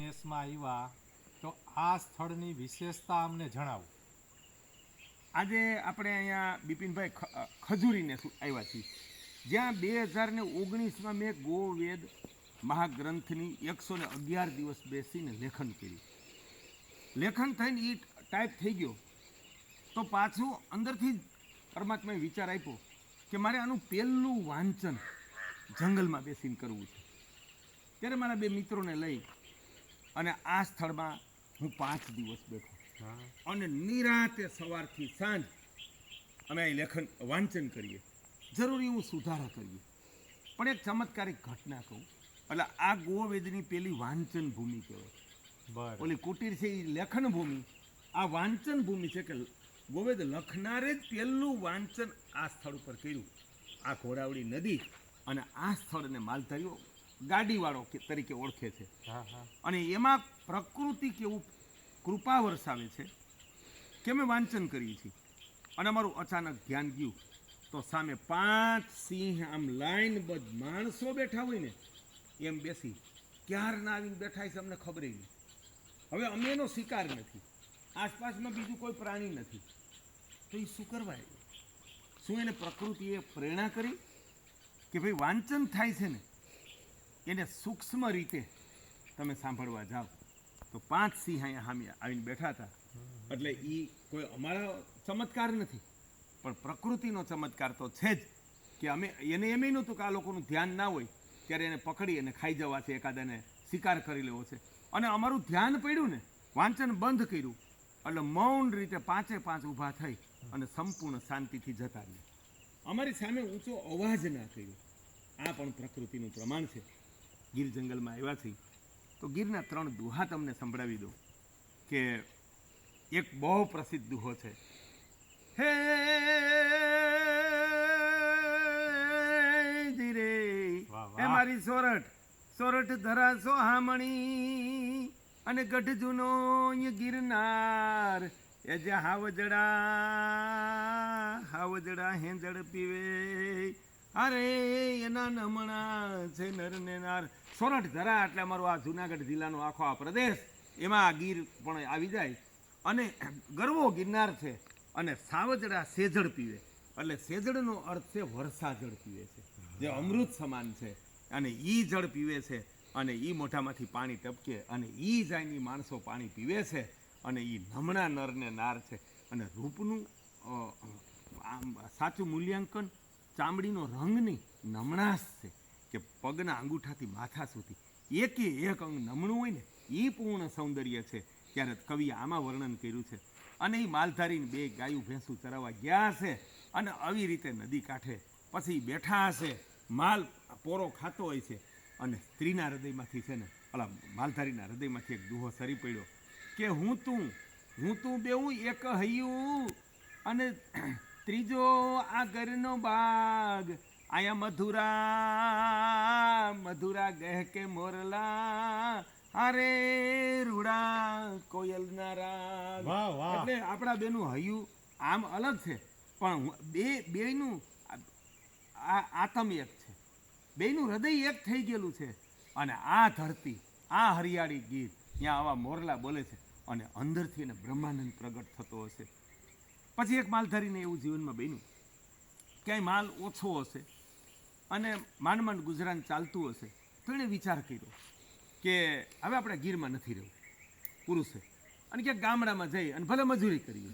મેસમાં આવ્યા તો આ સ્થળની વિશેષતા અમને જણાવો. આજે આપણે અહીંયા બિપિનભાઈ ખજૂરીને આવ્યા છીએ, જ્યાં 2019માં મેં ગોવેદ મહાગ્રંથની 111 દિવસ બેસીને લેખન કર્યું. લેખન થઈને એ ટાઈપ થઈ ગયો તો પાછું અંદરથી જ પરમાત્માએ વિચાર આપ્યો કે મારે આનું પહેલું વાંચન જંગલમાં બેસીને કરવું છે. ત્યારે મારા બે મિત્રોને લઈ અને આ સ્થળમાં હું 5 દિવસ બેઠો અને નિરાતે સવારથી સાંજ અમે અહીં લેખન વાંચન કરીએ, જરૂરી હું સુધારા કરીએ. પણ એક ચમત્કારિક ઘટના કહું, એટલે આ ગોવેદની પેલી વાંચન ભૂમિ કહેવાય. ઓલી કુટીર છે એ લેખન ભૂમિ, આ વાંચન ભૂમિ છે કે ગોવેદ લખનારે જ પહેલું વાંચન આ સ્થળ ઉપર કર્યું. આ ઘોડાવડી નદી અને આ સ્થળને માલધારીઓ ગાડીવાળો તરીકે ઓળખે છે. અને એમાં પ્રકૃતિ કેવું કૃપા વરસાવે છે કે અમે વાંચન કરીએ છીએ. અને અમારું અચાનક ધ્યાન ગયું તો સામે 5 સિંહ આમ લાઈનબદ્ધ માણસો બેઠા હોય ને એમ બેસી ક્યારના આવીને બેઠા છે, અમને ખબર નહીં. હવે અમે એનો શિકાર નથી, આસપાસમાં બીજું કોઈ પ્રાણી નથી, તો એ શું કરવા આવ્યું? શું એને પ્રકૃતિએ પ્રેરણા કરી કે ભાઈ વાંચન થાય છે ને એને સૂક્ષ્મ રીતે તમે સાંભળવા જાઓ? તો 5 સિંહ અહીંયા સામે આવીને બેઠા હતા. એટલે એ કોઈ અમારા ચમત્કાર નથી, પણ પ્રકૃતિનો ચમત્કાર તો છે જ કે અમે એને એમ નહોતું કે આ લોકોનું ધ્યાન ના હોય ત્યારે એને પકડી અને ખાઈ જવા છે, એકાદાને શિકાર કરી લેવો છે. અને અમારું ધ્યાન પડ્યું ને, વાંચન બંધ કર્યું એટલે મૌન રીતે 5 ઊભા થઈ અને સંપૂર્ણ શાંતિથી જતા રહ્યા. અમારી સામે ઊંચો અવાજ ના કર્યો. આ પણ પ્રકૃતિનું પ્રમાણ છે. ગીર જંગલમાં આવ્યા છીએ તો ગીરના 3 દુહા તમને સંભળાવી દઉં કે એક બહુ પ્રસિદ્ધ દુહો છે. હે ધીરે એ મારી સોરઠ ધરા સોહામણી અને ગઢ જૂનો ગિરનાર એ જે હાવજડા હેંજળ પીવે, અરે એના નમણા છે નર ને નાર. સોરઠ ધરા એટલે અમારો આ જુનાગઢ જિલ્લાનો આખો આ પ્રદેશ, એમાં ગીર પણ આવી જાય. અને ગરવો ગિરનાર છે અને સાવજડા સેજળ પીવે, એટલે સેજળનો અર્થ છે વર્ષા જળ પીવે છે, જે અમૃત સમાન છે. અને ઈ જળ પીવે છે અને ઈ મોઢામાંથી પાણી ટપકે અને ઈ જાયની માણસો પાણી પીવે છે. અને ઈ નમણા નર ને નાર છે. અને રૂપનું સાચું મૂલ્યાંકન ચામડીનો રંગની નમણાશ છે કે પગના અંગૂઠાથી માથા સુધી એકે એક અંગ નમણું હોય ને એ પૂર્ણ સૌંદર્ય છે. ત્યારે કવિએ આમાં વર્ણન કર્યું છે. અને એ માલધારીને 2 ગાયું ભેંસું ચરાવવા ગયા છે અને આવી રીતે નદી કાંઠે પછી બેઠા હશે, માલ પોરો ખાતો હોય છે અને સ્ત્રીના હૃદયમાંથી છે ને ઓલા માલધારીના હૃદયમાંથી એક દુહો સરી પડ્યો કે હું તું બેવું એક હૈયું અને ત્રીજો આ ઘરનો બાગ, આયા મધુરા ગહેકે મોરલા, અરે રૂડા કોયલના રાગ. એટલે આપણા બેનું હૈયું આમ અલગ છે પણ બેયનું આતમ એક છે, બેયનું હૃદય એક થઈ ગયેલું છે. અને આ ધરતી, આ હરિયાળી ગીર, ત્યાં આવા મોરલા બોલે છે અને અંદરથી એને બ્રહ્માનંદ પ્રગટ થતો હશે. પછી એક માલધારીને એવું જીવનમાં બન્યું, ક્યાંય માલ ઓછો હશે અને માંડ ગુજરાન ચાલતું હશે તો એણે વિચાર કર્યો કે હવે આપણે ગીરમાં નથી રહેવું, પૂરું છે. અને ક્યાંક ગામડામાં જઈ અને ભલે મજૂરી કરીએ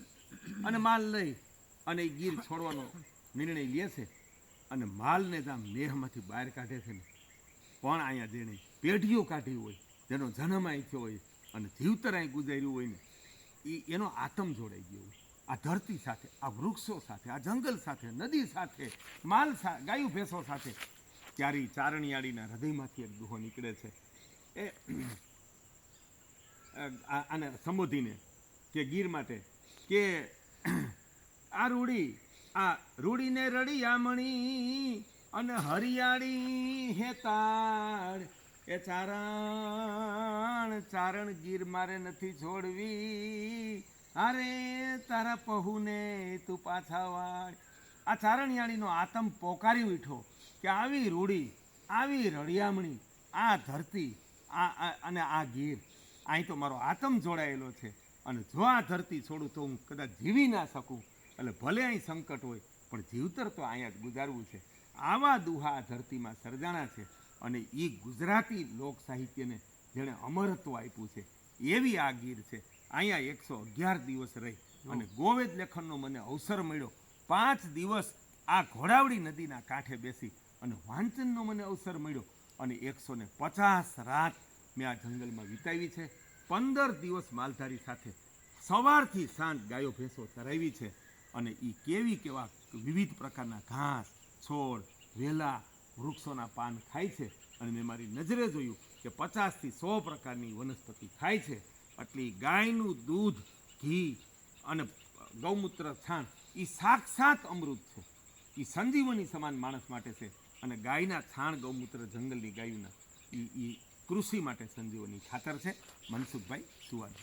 અને માલ લઈ અને એ ગીર છોડવાનો નિર્ણય લે છે. અને માલને જ આમ મેહમાંથી બહાર કાઢે છે ને, પણ અહીંયા જેણે પેઢીઓ કાઢી હોય, જેનો જન્મ અહીં થયો હોય અને જીવતર અહીં ગુજાર્યું હોય ને, એનો આતમ જોડાઈ ગયો હોય આ ધરતી સાથે, આ વૃક્ષો સાથે, આ જંગલ સાથે, નદી સાથે, માલ ગાયું ભેંસો સાથે. ત્યારે ચારણિયાળીના હૃદયમાંથી એક દુહો નીકળે છે. એ આને સંબોધીને કે ગીર માટે કે આ રૂડીને રળિયામણી અને હરિયાળી હેતાળ, એ ચારણ ગીર મારે નથી છોડવી, અરે તારા પહુને તું પાછા વાળ. આ ચારણિયાળીનો આતમ પોકારી ઉઠ્યો કે આવી રૂડી, આવી રળિયામણી, આ ધરતી અને આ ગીર અહીં તો મારો આત્મ જોડાયેલો છે અને જો આ ધરતી છોડું તો હું કદાચ જીવી ના શકું. એટલે ભલે અહીં સંકટ હોય પણ જીવતર તો અહીંયા જ ગુજારવું છે. આવા દુહા આ ધરતીમાં સર્જાણા છે અને એ ગુજરાતી લોક સાહિત્યને જેણે અમરત્વ આપ્યું છે એવી આ ગીર છે. અહીંયા 111 દિવસ રહી અને ગોવેદ લેખનનો મને અવસર મળ્યો. 5 દિવસ આ ઘોડાવડી નદીના કાંઠે બેસી અને વાંચનનો મને અવસર મળ્યો અને 150 રાત મેં આ જંગલમાં વિતાવી છે. 15 દિવસ માલધારી સાથે સવારથી સાંજ ગાયો ભેંસો ચરાવી છે અને એ કેવા વિવિધ પ્રકારના ઘાસ, છોડ, વેલા, વૃક્ષોના પાન ખાય છે અને મેં મારી નજરે જોયું કે 50થી 100 પ્રકારની વનસ્પતિ ખાય છે. એટલે ગાયનું દૂધ, ઘી અને ગૌમૂત્ર છાણ એ સાક્ષાત અમૃત છે. એ સંજીવની સમાન માણસ માટે છે અને ગાયના છાણ ગૌમૂત્ર જંગલની ગાયોના એ કૃષિ માટે સંજીવની ખાતર છે. મનસુખભાઈ સુવાડી.